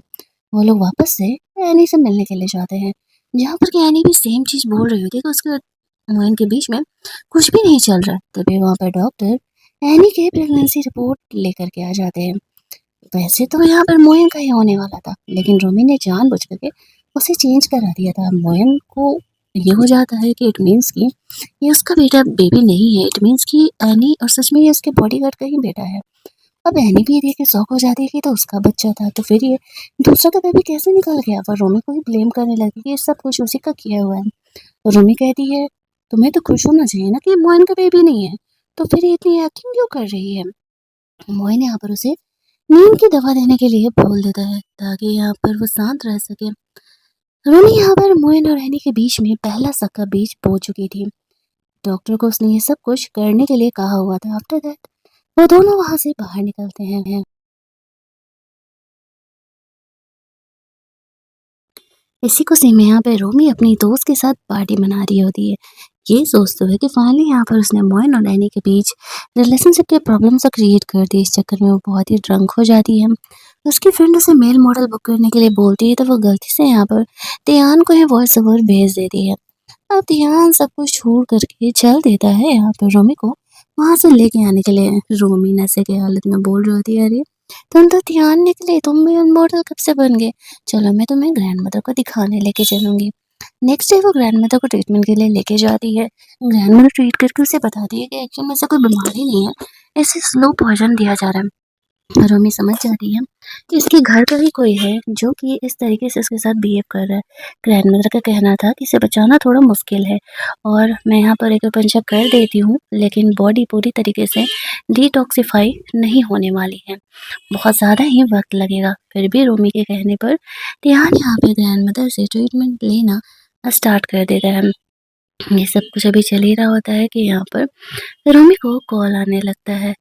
वो लोग वापस से एनी से मिलने के लिए जाते हैं, जहाँ पर कि एनी भी सेम चीज बोल रही होती है कि उसके मोइन के बीच में कुछ भी नहीं चल रहा। तभी वहाँ पर डॉक्टर एनी के प्रेगनेंसी रिपोर्ट लेकर के आ जाते हैं। वैसे तो यहाँ पर मोयन का ही होने वाला था, लेकिन रोमी ने जानबूझ करके उसे चेंज करा दिया था। मोयन को ये हो जाता है कि इट मीन्स कि ये उसका बेटा बेबी नहीं है, इट मीन्स कि एनी और सच में ये उसके बॉडीगार्ड का ही बेटा है। अब एनी भी ये देख के शौक हो जाती है कि तो उसका बच्चा था, तो फिर ये दूसरा का बेबी कैसे निकल गया। पर रोमी को ही ब्लेम करने लगी कि ये सब कुछ उसी का किया हुआ है। तो रोमी कहती है, तुम्हें तो खुश होना चाहिए ना कि मोइन का बेबी नहीं है, तो फिर ये इतनी एक्टिंग क्यों कर रही है। मोइन यहाँ पर उसे नींद की दवा देने के लिए बोल देता है ताकि यहाँ पर वो शांत रह सके। रोमी यहाँ पर मोइन और एनी के बीच में पहला शक बीज बो चुकी थी। डॉक्टर को उसने ये सब कुछ करने के लिए कहा हुआ था। आफ्टर दैट वो दोनों वहां से बाहर निकलते हैं। इसी खुशी में यहाँ पे रोमी अपनी दोस्त के साथ पार्टी मना रही होती है। ये सोचते हुए कि फाइनली यहाँ पर उसने मोइन और एनी के बीच रिलेशनशिप के प्रॉब्लम से क्रिएट कर दी। इस चक्कर में वो बहुत ही ड्रंक हो जाती है। उसकी फ्रेंड उसे मेल मॉडल बुक करने के लिए बोलती है, तो वो गलती से यहाँ पर तियान को ही वॉइस ओवर भेज देती है। अब तियान सब कुछ छोड़ करके चल देता है यहाँ पर रोमी को वहां से लेके आने के लिए। रोमी नशे की हालत में बोल रही होती है, अरे तुम तो तियान निकले, तुम भी मॉडल कब से बन गए, चलो मैं तुम्हें ग्रैंड मदर को दिखाने लेके चलूंगी। नेक्स्ट डे वो ग्रैंड मदर को ट्रीटमेंट के लिए लेके जाती है। ग्रैंड मदर ट्रीट करके उसे बताती है कि एक्चुअली में ऐसा कोई बीमारी नहीं है, इसे स्लो पॉइजन दिया जा रहा है। रोमी समझ जाती है कि इसके घर का ही कोई है जो कि इस तरीके से उसके साथ बिहेव कर रहा है। ग्रैंडमदर का कहना था कि इसे बचाना थोड़ा मुश्किल है और मैं यहाँ पर एक पंचक कर देती हूँ, लेकिन बॉडी पूरी तरीके से डिटॉक्सिफाई नहीं होने वाली है, बहुत ज़्यादा ही वक्त लगेगा। फिर भी रोमी के कहने पर ध्यान यहाँ पे ग्रैंडमदर से ट्रीटमेंट लेना स्टार्ट कर देता है। ये सब कुछ अभी चल ही रहा होता है कि यहाँ पर रोमी को कॉल आने लगता है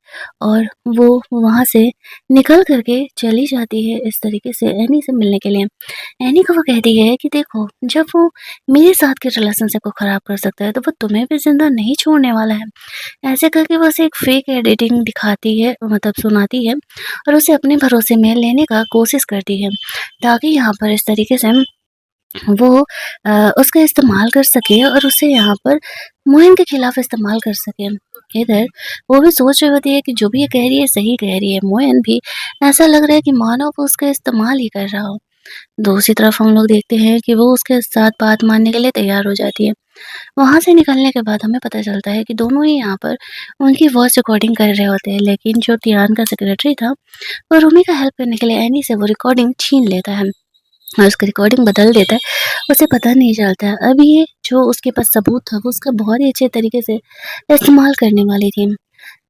और वो वहाँ से निकल करके चली जाती है इस तरीके से एनी से मिलने के लिए। एनी को वो कहती है कि देखो, जब वो मेरे साथ के रिलेशनशिप को ख़राब कर सकता है तो वो तुम्हें भी ज़िंदा नहीं छोड़ने वाला है। ऐसे करके वो उसे एक फेक एडिटिंग दिखाती है, मतलब सुनाती है, और उसे अपने भरोसे में लेने का कोशिश करती है ताकि यहाँ पर इस तरीके से वो उसका इस्तेमाल कर सके और उसे यहाँ पर मोइन के खिलाफ इस्तेमाल कर सके। इधर वो भी सोच रही होती है कि जो भी ये कह रही है सही कह रही है। मोइन भी ऐसा लग रहा है कि मानो वो उसका इस्तेमाल ही कर रहा हो। दूसरी तरफ हम लोग देखते हैं कि वो उसके साथ बात मानने के लिए तैयार हो जाती है। वहाँ से निकलने के बाद हमें पता चलता है कि दोनों ही यहाँ पर उनकी वॉइस रिकॉर्डिंग कर रहे होते हैं, लेकिन जो तियान का सेक्रेटरी था वो रूमी का हेल्प करने के लिए एनी से वो रिकॉर्डिंग छीन लेता है और उसकी रिकॉर्डिंग बदल देता है। उसे पता नहीं चलता है। अब ये जो उसके पास सबूत था वो उसका बहुत ही अच्छे तरीके से इस्तेमाल करने वाली थी।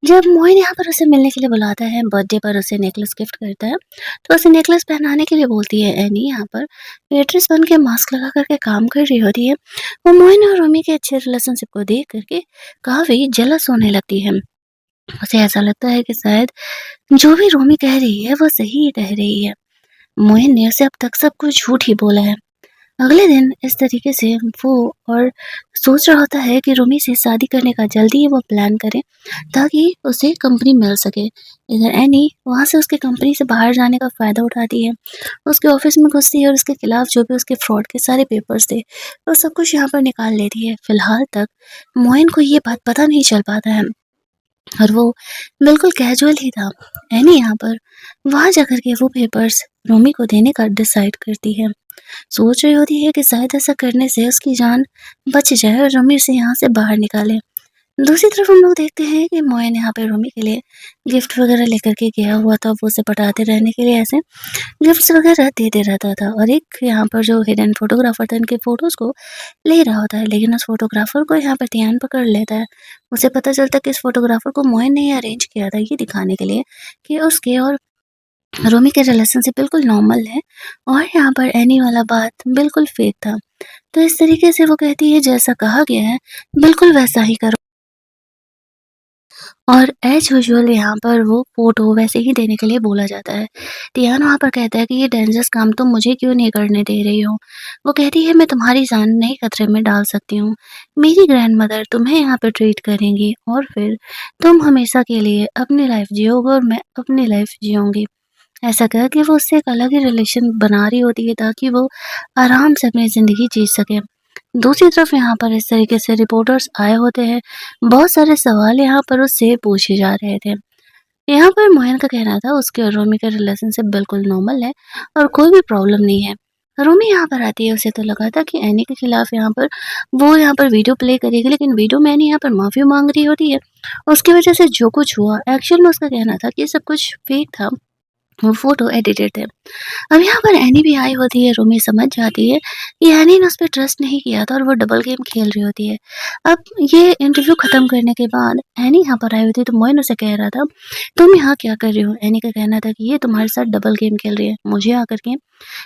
जब मोइन यहाँ पर उसे मिलने के लिए बुलाता है, बर्थडे पर उसे नेकलेस गिफ्ट करता है, तो उसे नेकलेस पहनाने के लिए बोलती है। एनी यहाँ पर वेट्रेस बन के मास्क लगा करके काम कर रही होती है। वो मोइन और रोमी के अच्छे रिलेशनशिप को देख करके काफ़ी जेलस होने लगती है। उसे ऐसा लगता है कि शायद जो भी रोमी कह रही है वो सही ही कह रही है। मोइन ने उसे अब तक सब कुछ झूठ ही बोला है। अगले दिन इस तरीके से वो और सोच रहा होता है कि रूमी से शादी करने का जल्दी ही वो प्लान करे ताकि उसे कंपनी मिल सके। इधर एनी वहाँ से उसके कंपनी से बाहर जाने का फ़ायदा उठाती है। उसके ऑफिस में घुसती है और उसके खिलाफ जो भी उसके फ्रॉड के सारे पेपर्स थे, वो सब कुछ यहाँ पर निकाल लेती है। फिलहाल तक मोइन को ये बात पता नहीं चल पाता है और वो बिल्कुल कैजुअल ही था। एनी यहाँ पर वहाँ जाकर के वो पेपर्स रूमी को देने का डिसाइड करती है। सोच रही होती है कि शायद ऐसा करने से उसकी जान बच जाए और रूमी उसे यहाँ से बाहर निकाले। दूसरी तरफ हम लोग देखते हैं कि मोयन यहाँ पे रूमी के लिए गिफ्ट वगैरह लेकर के गया हुआ था। वो उसे पटाते रहने के लिए ऐसे गिफ्ट्स वगैरह देते रहता था और एक यहाँ पर जो हिडन फोटोग्राफर था इनके फोटोज़ को ले रहा होता है, लेकिन उस फोटोग्राफर को यहाँ पर ध्यान पकड़ लेता है। उसे पता चलता है कि इस फोटोग्राफर को मोयन ने ही अरेंज किया था ये दिखाने के लिए कि उसके और रूमी के रिलेशनशिप बिल्कुल नॉर्मल है और यहाँ पर एनी वाला बात बिल्कुल फेक था। तो इस तरीके से वो कहती है जैसा कहा गया है बिल्कुल वैसा ही करो। और एज़ यूजुअल यहाँ पर वो फ़ोटो वैसे ही देने के लिए बोला जाता है। टियान वहाँ पर कहता है कि ये डेंजरस काम तुम मुझे क्यों नहीं करने दे रही हो? वो कहती है मैं तुम्हारी जान नहीं खतरे में डाल सकती हूँ। मेरी ग्रैंडमदर तुम्हें यहाँ पे ट्रीट करेंगी और फिर तुम हमेशा के लिए अपनी लाइफ़ जियोगे और मैं अपनी लाइफ़ जियूँगी। ऐसा कह के वो उससे एक अलग ही रिलेशन बना रही होती है ताकि वो आराम से अपनी ज़िंदगी जी सके। दूसरी तरफ यहाँ पर इस तरीके से रिपोर्टर्स आए होते हैं। बहुत सारे सवाल यहाँ पर उससे पूछे जा रहे थे। यहाँ पर मोहन का कहना था उसके और रोमी का रिलेशनशिप बिल्कुल नॉर्मल है और कोई भी प्रॉब्लम नहीं है। रोमी यहाँ पर आती है, उसे तो लगा था कि एनी के खिलाफ यहाँ पर वो यहाँ पर वीडियो प्ले करेगी, लेकिन वीडियो में एनी यहाँ पर माफ़ी माँग रही होती है। उसकी वजह से जो कुछ हुआ एक्चुअल में उसका कहना था कि ये सब कुछ फेक था, वो फ़ोटो एडिटेड थे। अब यहाँ पर एनी भी आई होती है, रूमी समझ जाती है कि एनी ने उस पे ट्रस्ट नहीं किया था और वो डबल गेम खेल रही होती है। अब ये इंटरव्यू खत्म करने के बाद एनी यहाँ पर आई होती है तो मोइन उसे कह रहा था, "तुम यहाँ क्या कर रही हो?" एनी का कहना था कि ये तुम्हारे साथ डबल गेम खेल रही है, मुझे आकर के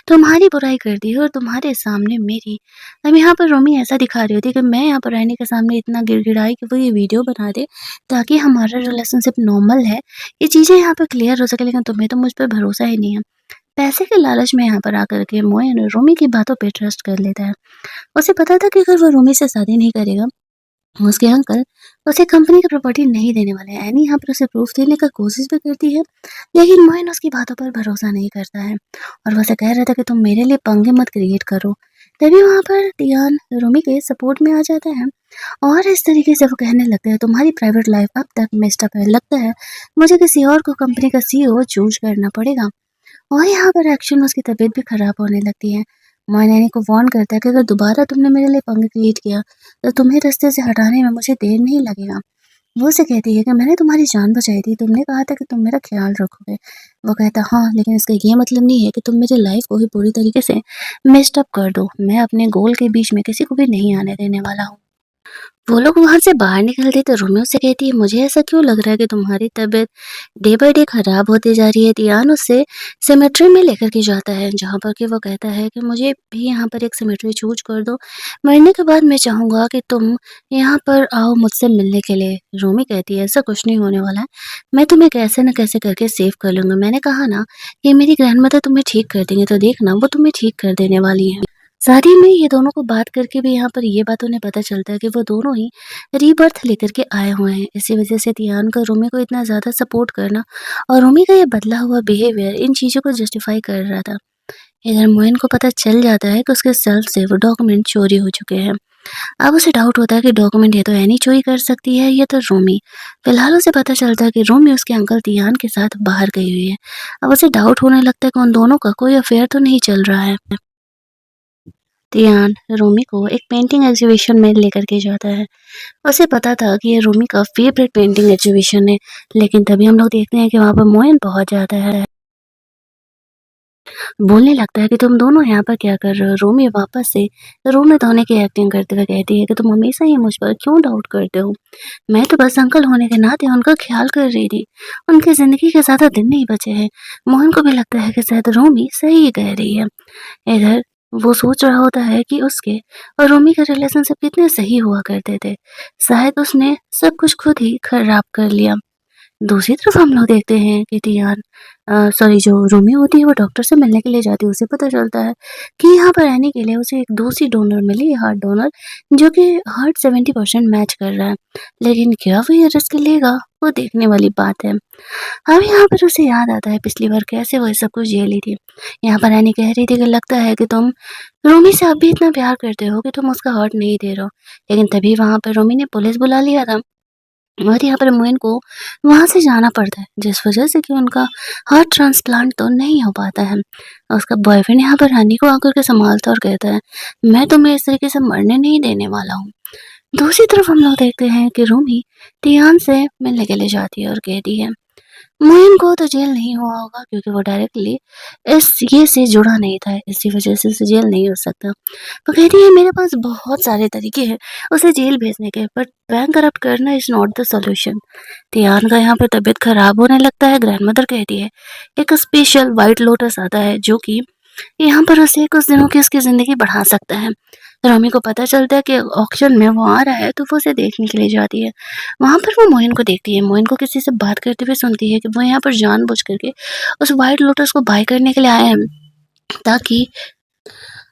तुम्हारी बुराई कर दी है और तुम्हारे सामने मेरी। अब यहाँ पर रोमी ऐसा दिखा रही होती है कि मैं यहाँ पर एनी के सामने इतना गिड़गिड़ाई कि वो ये वीडियो बना दे ताकि हमारा रिलेशनशिप नॉर्मल है, ये चीज़ें यहाँ पर क्लियर हो सके, लेकिन तुम्हें तो मुझ पे भरोसा ही नहीं है। पैसे के लालच में यहाँ पर आकर के मोइन रूमी की बातों पे ट्रस्ट कर लेता है। उसे पता था कि अगर वो रूमी से शादी नहीं करेगा, उसके अंकल उसे कंपनी की प्रॉपर्टी नहीं देने वाले हैं। एनी यहाँ पर उसे प्रूफ देने का कोशिश भी करती है, लेकिन मोइन उसकी बातों पर भरोसा नहीं करता है और वो उसे कह रहा था कि तुम मेरे लिए पंगे मत क्रिएट करो। तभी वहाँ पर टियान रूमी के सपोर्ट में आ जाता है और इस तरीके से वो कहने लगता है, तुम्हारी प्राइवेट लाइफ अब तक मेस्ड अप है, लगता है मुझे किसी और को कंपनी का सीईओ चूज करना पड़ेगा। और यहाँ पर एक्शन में उसकी तबीयत भी खराब होने लगती है। मोइनेनी को वार्न करता है कि अगर दोबारा तुमने मेरे लिए पंगे क्रिएट किया, तो तुम्हें रास्ते से हटाने में मुझे देर नहीं लगेगा। वो उसे कहती है कि मैंने तुम्हारी जान बचाई थी, तुमने कहा था कि तुम मेरा ख़्याल रखोगे। वो कहता है, हाँ, लेकिन इसका ये मतलब नहीं है कि तुम मेरी लाइफ़ को ही पूरी तरीके से मेस्ड अप कर दो। मैं अपने गोल के बीच में किसी को भी नहीं आने देने वाला हूँ। वो लोग वहाँ से बाहर निकलते तो रोमियो से कहती है, मुझे ऐसा क्यों लग रहा है कि तुम्हारी तबीयत डे बाय डे खराब होती जा रही है। दियान उससे सेमेट्री में लेकर के जाता है, जहाँ पर कि वो कहता है कि मुझे भी यहाँ पर एक सेमेट्री चूज कर दो। मरने के बाद मैं चाहूँगा कि तुम यहाँ पर आओ मुझसे मिलने के लिए। रोमी कहती है, ऐसा कुछ नहीं होने वाला है, मैं तुम्हें कैसे न कैसे करके सेव कर लूँगा। मैंने कहा ना कि मेरी ग्रैंडमदर तुम्हें ठीक कर देंगे, तो देखना वो तुम्हें ठीक कर देने वाली है। शादी में ये दोनों को बात करके भी यहाँ पर ये बात उन्हें पता चलता है कि वो दोनों ही रीबर्थ लेकर के आए हुए हैं। इसी वजह से तियान का रूमी को इतना ज़्यादा सपोर्ट करना और रूमी का ये बदला हुआ बिहेवियर इन चीज़ों को जस्टिफाई कर रहा था। इधर मोइन को पता चल जाता है कि उसके सेल्फ से वो डॉक्यूमेंट चोरी हो चुके हैं। अब उसे डाउट होता है कि डॉक्यूमेंट ये तो एनी चोरी कर सकती है, या तो रूमी। फिलहाल उसे पता चलता है कि रूमी उसके अंकल तियान के साथ बाहर गई हुई है। अब उसे डाउट होने लगता है कि उन दोनों का कोई अफेयर तो नहीं चल रहा है। तियान रूमी को एक पेंटिंग एग्जीबिशन में लेकर के जाता है। उसे पता था कि ये रूमी का फेवरेट पेंटिंग एग्जीबिशन है, लेकिन तभी हम लोग देखते हैं कि वहाँ पर मोइन पहुँच जाता है। बोलने लगता है कि तुम दोनों यहाँ पर क्या कर रहे हो? रूमी वापस से रोने धोने की एक्टिंग करते हुए कहती है कि तुम हमेशा ही मुझ पर क्यों डाउट करते हो? मैं तो बस अंकल होने के नाते उनका ख्याल कर रही थी। उनकी ज़िंदगी के ज़्यादा दिन नहीं बचे हैं। मोहन को भी लगता है कि शायद रूमी सही कह रही है। इधर वो सोच रहा होता है कि उसके और रूमी का रिलेशनशिप कितने सही हुआ करते थे। शायद उसने सब कुछ खुद ही खराब कर लिया। दूसरी तरफ हम लोग देखते हैं कि टियान सॉरी जो रोमी होती है वो डॉक्टर से मिलने के लिए जाती है। उसे पता चलता है कि यहाँ पर रहने के लिए उसे एक दूसरी डोनर मिली, हार्ट डोनर, जो कि हार्ट 70% मैच कर रहा है। लेकिन क्या वो ये रिस्क लेगा? वो देखने वाली बात है। अब यहाँ पर उसे याद आता है पिछली बार कैसे वो ये सब कुछ झेली थी। यहाँ पर एनी कह रही थी कि लगता है कि तुम रोमी से अब भी इतना प्यार करते हो कि तुम उसका हार्ट नहीं दे रहे हो। लेकिन तभी वहाँ पर रोमी ने पुलिस बुला लिया था। और यहाँ पर मोइन को वहाँ से जाना पड़ता है, जिस वजह से कि उनका हार्ट ट्रांसप्लांट तो नहीं हो पाता है। और उसका बॉयफ्रेंड यहाँ पर रानी को आकर के संभालता है और कहता है, मैं तुम्हें इस तरीके से मरने नहीं देने वाला हूँ। दूसरी तरफ हम लोग देखते हैं कि रूमी टियान से मिलने के लिए जाती है और कहती है, मोइन को तो जेल नहीं हुआ होगा क्योंकि वो डायरेक्टली इस ये से जुड़ा नहीं था, इसी वजह से उसे जेल नहीं हो सकता। वो कहती है मेरे पास बहुत सारे तरीके हैं उसे जेल भेजने के, बट बैंक करप्ट करना is not the solution. Tian का यहाँ पर तबीयत खराब होने लगता है। ग्रैंडमदर कहती है एक स्पेशल व्हाइट लोटस आता है जो कि यहाँ पर उसे कुछ दिनों की उसकी ज़िंदगी बढ़ा सकता है। रॉमी को पता चलता है कि ऑक्शन में वो आ रहा है, तो वो उसे देखने के लिए जाती है। वहाँ पर वो मोइन को देखती है। मोइन को किसी से बात करते हुए सुनती है कि वो यहाँ पर जानबूझ करके उस व्हाइट लोटस को बाय करने के लिए आए हैं, ताकि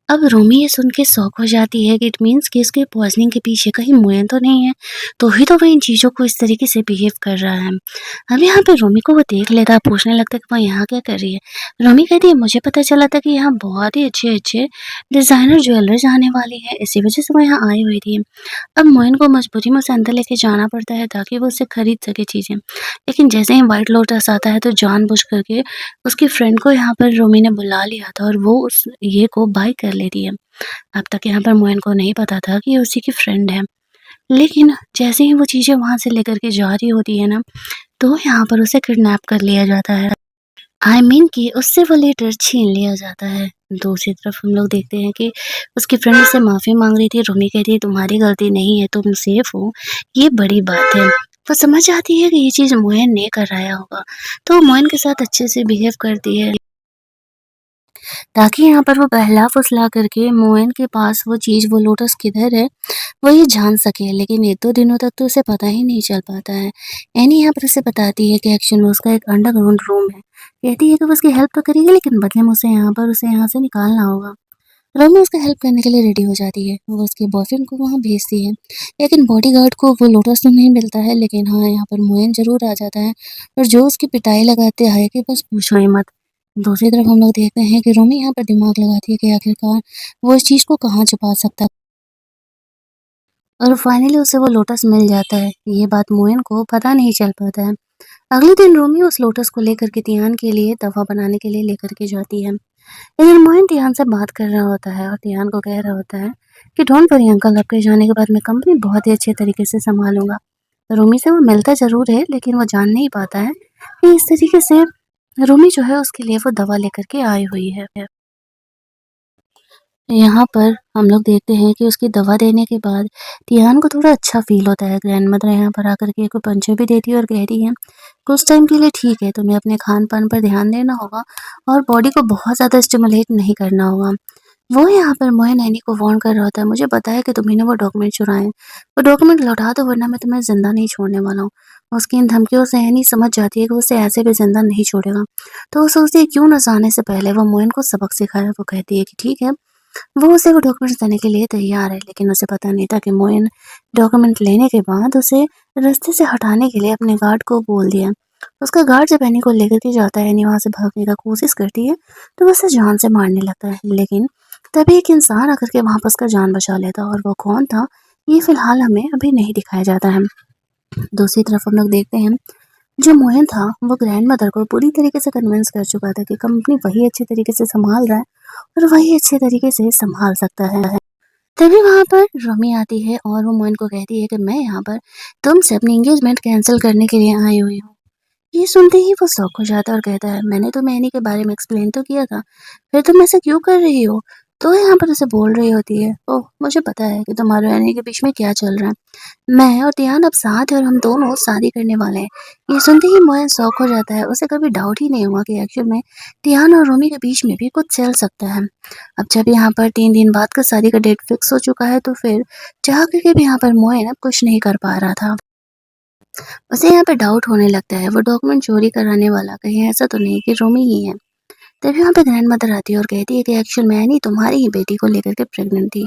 अब रूमी ये सुन के शॉक हो जाती है कि इट मीन्स कि इसके पॉइज़निंग के पीछे कहीं मोयन तो नहीं है, तो ही तो वो इन चीज़ों को इस तरीके से बिहेव कर रहा है। अब यहाँ पे रूमी को वो देख लेता है, पूछने लगता है कि वो यहाँ क्या कर रही है। रूमी कहती है मुझे पता चला था कि यहाँ बहुत ही अच्छे-अच्छे डिज़ाइनर ज्वेलर्स आने वाली है, इसी वजह से वो यहाँ आई हुई थी। अब मोइन को मजबूरी में उसे अंदर लेके जाना पड़ता है ताकि वो उससे खरीद सके चीज़ें। लेकिन जैसे ही व्हाइट लोटस आता है तो जानबूझ करके उसकी फ्रेंड को यहाँ पर रोमी ने बुला लिया था और वो उस ये को बाय कर लेती है। अब तक यहाँ पर मोइन को नहीं पता था कि ये उसी की फ्रेंड है। लेकिन जैसे ही वो चीज़ें वहाँ से लेकर के जा रही होती है ना, तो यहाँ पर उसे किडनैप कर लिया जाता है। आई मीन कि उससे वो लेटर छीन लिया जाता है। दूसरी तरफ हम लोग देखते हैं कि उसकी फ्रेंड उससे माफ़ी माँग रही थी। रोमी कहती है तुम्हारी गलती नहीं है, तुम सेफ हो, ये बड़ी बात है। वो समझ जाती है कि ये चीज़ मोइन ने कराया होगा, तो वो मोइन के साथ अच्छे से बिहेव करती है। ताकि यहाँ पर वो बहला-फुसला करके मोएन के पास वो चीज़, वो लोटस किधर है, वो ये जान सके। लेकिन 1-2 दिनों तक तो उसे पता ही नहीं चल पाता है। एनी यहाँ पर उसे बताती है कि एक्चुअल में उसका एक अंडरग्राउंड रूम है। कहती है कि वो उसकी हेल्प तो करेगी, लेकिन बदले में उसे यहाँ से निकालना होगा। रोमी उसका हेल्प करने के लिए रेडी हो जाती है। वो उसके बॉयफ्रेंड को वहाँ भेजती है। लेकिन बॉडीगार्ड को वो लोटस तो नहीं मिलता है, लेकिन हाँ, यहाँ पर मोएन ज़रूर आ जाता है और जो उसकी पिटाई लगाते हैं कि बस पूछो ही मत। दूसरी तरफ हम लोग देखते हैं कि रोमी यहाँ पर दिमाग लगाती है कि आखिरकार वो इस चीज़ को कहाँ छुपा सकता है, और फाइनली उसे वो लोटस मिल जाता है। ये बात मोएन को पता नहीं चल पाता है। अगले दिन रोमी उस लोटस को लेकर के तियान के लिए दवा बनाने के लिए लेकर के जाती है। लेकिन मोइन तियान से बात कर रहा होता है और तियान को कह रहा होता है कि डोंट वरी अंकल, आपके जाने के बाद मैं कंपनी बहुत ही अच्छे तरीके से संभालूंगा। रोमी से वो मिलता ज़रूर है, लेकिन वो जान नहीं पाता है कि इस तरीके से रोमी जो है उसके लिए वो दवा लेकर के आई हुई है। यहाँ पर हम लोग देखते हैं कि उसकी दवा देने के बाद तियान को थोड़ा अच्छा फ़ील होता है। ग्रैंडमदर यहाँ पर आकर के को पंचे भी देती है और कहती है, कुछ टाइम के लिए ठीक है, तुम्हें अपने खान-पान पर ध्यान देना होगा और बॉडी को बहुत ज़्यादा स्टिमुलेट नहीं करना होगा। वो यहाँ पर मोइन ऐनी को वार्न कर रहा होता है, मुझे पता है कि तुमने वो डॉक्यूमेंट चुराए हैं, वो डॉक्यूमेंट लौटा दो वरना मैं तुम्हें ज़िंदा नहीं छोड़ने वाला हूँ। उसकी इन धमकियों से ऐनी समझ जाती है कि वो उसे ऐसे भी ज़िंदा नहीं छोड़ेगा। तो वो सोचती है क्यों ना जाने से पहले वो मोइन को सबक सिखाए। वो कहती है कि ठीक है, वो उसे वो डॉक्यूमेंट्स देने के लिए तैयार है, लेकिन उसे पता नहीं था कि मोइन डॉक्यूमेंट लेने के बाद उसे रास्ते से हटाने के लिए अपने गार्ड को बोल दिया। उसका गार्ड जब एनी को लेकर के जाता है, एनी वहाँ से भागने का कोशिश करती है, तो वो उसे जान से मारने लगता है। लेकिन तभी एक इंसान आकर के वहाँ पर उसका जान बचा लेता है, और वो कौन था, ये फिलहाल हमें अभी नहीं दिखाया जाता है। दूसरी तरफ हम लोग देखते हैं जो मोहन था वो ग्रैंड मदर को पूरी तरीके से कन्विंस कर चुका था कि कंपनी वही अच्छे तरीके से संभाल रहा है और वही अच्छे तरीके से संभाल सकता है। तभी वहाँ पर रमी आती है और वो मोहन को कहती है कि मैं यहाँ पर तुमसे अपनी एंगेजमेंट कैंसिल करने के लिए आई हुई हूँ। ये सुनते ही वो शॉक हो जाता है और कहता है मैंने तुम्हें एनी के बारे में एक्सप्लेन तो किया था, फिर तुम ऐसा क्यों कर रही हो? तो यहाँ पर उसे बोल रही होती है, ओह मुझे पता है कि तुम्हारे और एनी के बीच में क्या चल रहा है। मैं और तियान अब साथ हैं और हम दोनों शादी करने वाले हैं। ये सुनते ही मोहन शॉक हो जाता है। उसे कभी डाउट ही नहीं हुआ कि एक्चुअल में तियान और रोमी के बीच में भी कुछ चल सकता है। अब जब यहाँ पर 3 दिन बाद का शादी का डेट फिक्स हो चुका है, तो फिर चाह करके भी यहाँ पर मोहन अब कुछ नहीं कर पा रहा था। उसे यहाँ पे डाउट होने लगता है, वो डॉक्यूमेंट चोरी कराने वाला कहीं ऐसा तो नहीं कि रोमी ही है। तभी वहाँ पे ग्रैंडमदर आती है और कहती है कि एक्चुअल मैं नहीं, तुम्हारी ही बेटी को लेकर के प्रेग्नेंट थी।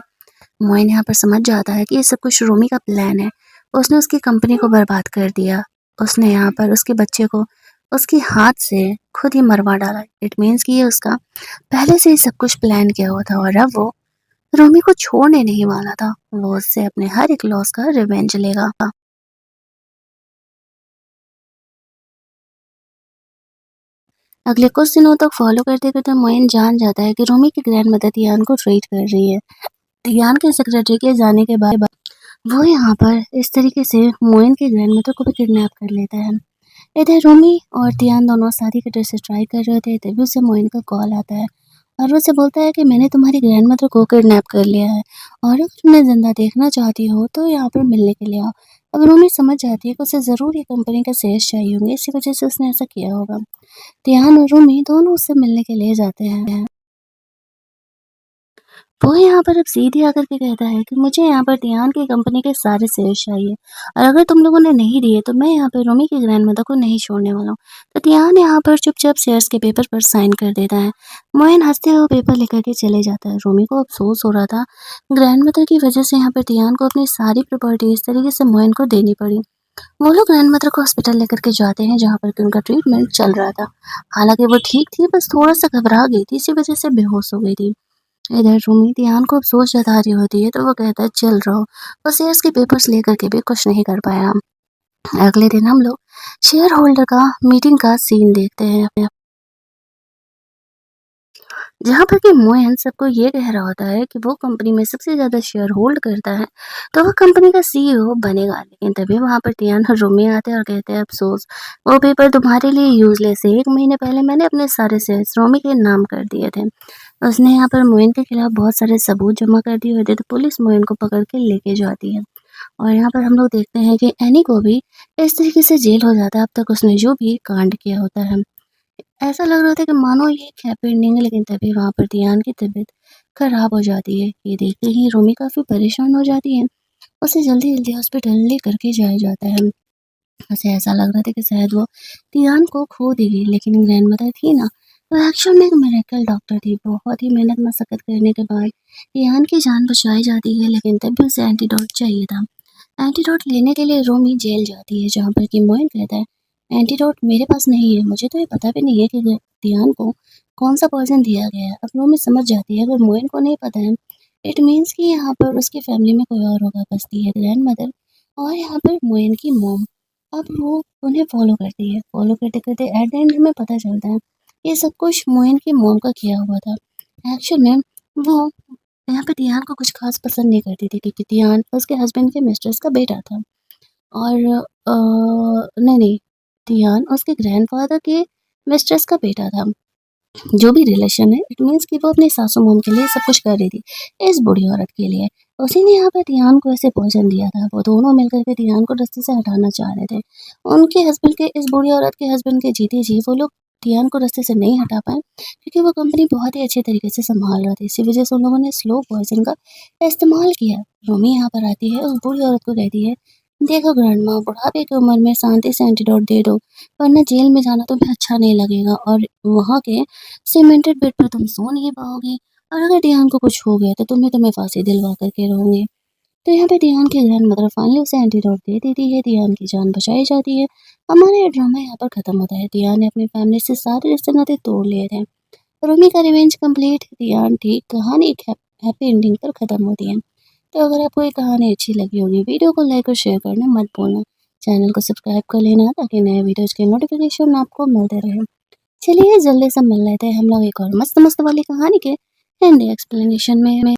मोइन यहाँ पर समझ जाता है कि ये सब कुछ रोमी का प्लान है। उसने उसकी कंपनी को बर्बाद कर दिया। उसने यहाँ पर उसके बच्चे को उसके हाथ से खुद ही मरवा डाला। इट मीन्स कि ये उसका पहले से ही सब कुछ प्लान किया हुआ था और अब वो रोमी को छोड़ने नहीं वाला था। वो उससे अपने हर एक लॉस का रिवेंज लेगा। अगले कुछ दिनों तक फॉलो करते करते मोइन जान जाता है कि रोमी की ग्रैंड मदर तियान को ट्रीट कर रही है। तियान के सेक्रेटरी के जाने के बाद वो यहाँ पर इस तरीके से मोइन के ग्रैंड मदर को भी किडनैप कर लेता है। इधर रोमी और तियान दोनों शादी के डर से ट्राई कर रहे थे, तभी उसे मोइन का कॉल आता है और वो उसे बोलता है कि मैंने तुम्हारी ग्रैंड मदर को किडनैप कर लिया है और अगर तुम्हें जिंदा देखना चाहती हो तो यहाँ पर मिलने के लिए आओ। अब रोमी समझ जाती है कि उसे ज़रूर ये कंपनी का शेयर्स चाहिए होंगे, इसी वजह से उसने ऐसा किया होगा। तियान और रूमी दोनों उससे मिलने के लिए जाते हैं। वो यहाँ पर अब सीधे आकर के कहता है कि मुझे यहाँ पर तियान की कंपनी के सारे शेयर्स चाहिए और अगर तुम लोगों ने नहीं दिए तो मैं यहाँ पे रूमी की ग्रैंडमदर को नहीं छोड़ने वाला हूँ। तो तियान यहाँ पर चुपचाप शेयर्स के पेपर पर साइन कर देता है। मोइन हंसते हुए पेपर लेकर के चले जाता है। रूमी को अफसोस हो रहा था, ग्रैंडमदर की वजह से यहाँ पर तियान को अपनी सारी प्रॉपर्टी इस तरीके से मोइन को देनी पड़ी। वो लोग ग्रैंडमदर को हॉस्पिटल लेकर के जाते हैं जहाँ पर कि उनका ट्रीटमेंट चल रहा था। हालांकि वो ठीक थी, बस थोड़ा सा घबरा गई थी, इसी वजह से बेहोश हो गई थी। इधर रूमी ध्यान को अफसोस जता रही होती है तो वो कहता है चल रहो। वो शेयर्स के पेपर्स लेकर के भी कुछ नहीं कर पाया। अगले दिन हम लोग शेयर होल्डर का मीटिंग का सीन देखते हैं जहाँ पर कि मोहन सबको ये कह रहा होता है कि वो कंपनी में सबसे ज़्यादा शेयर होल्ड करता है तो वो कंपनी का सीईओ बनेगा। लेकिन तभी वहाँ पर टियान और रोमी आते हैं और कहते हैं अफसोस, वो पेपर तुम्हारे लिए यूजलेस है। 1 महीने पहले मैंने अपने सारे शेयर्स रोमी के नाम कर दिए थे। उसने यहाँ पर मोइन के खिलाफ बहुत सारे सबूत जमा कर दिए होते तो पुलिस मोइन को पकड़ के लेके जाती है। और यहाँ पर हम लोग देखते हैं कि एनी को भी इस तरीके से जेल हो जाता है अब तक उसने जो भी कांड किया होता है। ऐसा लग रहा था कि मानो ये एक हैप्पी एंडिंग है, लेकिन तभी वहाँ पर तियान की तबीयत खराब हो जाती है। ये देखते ही रोमी काफ़ी परेशान हो जाती है। उसे जल्दी-जल्दी हॉस्पिटल लेकर के जाया जाता है। उसे ऐसा लग रहा था कि शायद वो तियान को खो देगी, लेकिन ग्रैंडमदर थी ना, वो एक्चुअल में एक मिरेकल डॉक्टर थी। बहुत ही मेहनत मशक्कत करने के बाद तियान की जान बचाई जाती है, लेकिन तब भी उसे एंटीडोट चाहिए था। एंटीडोट लेने के लिए रोमी जेल जाती है जहाँ पर कि मोइन कहता है एंटीडोट मेरे पास नहीं है, मुझे तो ये पता भी नहीं है कि ध्यान को कौन सा पॉइजन दिया गया है। अब रोमी समझ जाती है अगर मोइन को नहीं पता है इट मीन्स कि यहाँ पर उसकी फैमिली में कोई और होगा, बसती है ग्रैंड मदर और यहाँ पर मोइन की मोम। अब वो उन्हें फॉलो करती है, फॉलो करते करते एट द एंड हमें पता चलता है ये सब कुछ मोइन की मोम का किया हुआ था। एक्चुअल में वो यहाँ पे तियान को कुछ खास पसंद नहीं करती थी क्योंकि तियान उसके हस्बैंड के मिस्ट्रेस का बेटा था और नहीं, तियान उसके ग्रैंडफ़ादर के मिस्ट्रेस का बेटा था। जो भी रिलेशन है इट मीन्स कि वो अपनी सासू मॉम के लिए सब कुछ कर रही थी, इस बूढ़ी औरत के लिए। उसी ने यहाँ पे तियान को ऐसे पॉइज़न दिया था। वो दोनों मिलकर के तियान को रास्ते से हटाना चाह रहे थे। उनके हस्बैंड के इस बूढ़ी औरत के हस्बैंड के जीते जी वो लोग तियान को रास्ते से नहीं हटा पाए क्योंकि वो कंपनी बहुत ही अच्छे तरीके से सँभाल रहा था। इसी वज़ह से उन लोगों ने स्लो पॉइज़न का इस्तेमाल किया। रोमी यहाँ पर आती है, उस बूढ़ी औरत को कहती है, देखो ग्रैंडमा, बुढ़ापे की उम्र में शांति से एंटीडोट दे दो, वरना जेल में जाना तुम्हें अच्छा नहीं लगेगा और वहाँ के सीमेंटेड बेड पर तुम सो नहीं पाओगे और अगर डियान को कुछ हो गया तो तुम्हें फांसी दिलवा करके रहोगे। तो यहाँ पे डियान की ग्रैंडमदर फाइनली उसे एंटीडोट दे देती है, डियान की जान बचाई जाती है। हमारा ये ड्रामा यहाँ पर खत्म होता है। डियान ने अपनी फैमिली से सारे रिश्ते नाते तोड़ लिए थे। रोमी का रिवेंज कंप्लीट, डियान ठीक, कहानी एक हैप्पी एंडिंग पर खत्म होती है। तो अगर आपको ये कहानी अच्छी लगी होगी, वीडियो को लाइक और शेयर करना मत भूलना। चैनल को सब्सक्राइब कर लेना ताकि नए वीडियोज़ के नोटिफिकेशन आपको मिलते रहे। चलिए जल्दी से मिल लेते हैं हम लोग एक और मस्त-मस्त वाली कहानी के हिंदी एक्सप्लेनेशन में।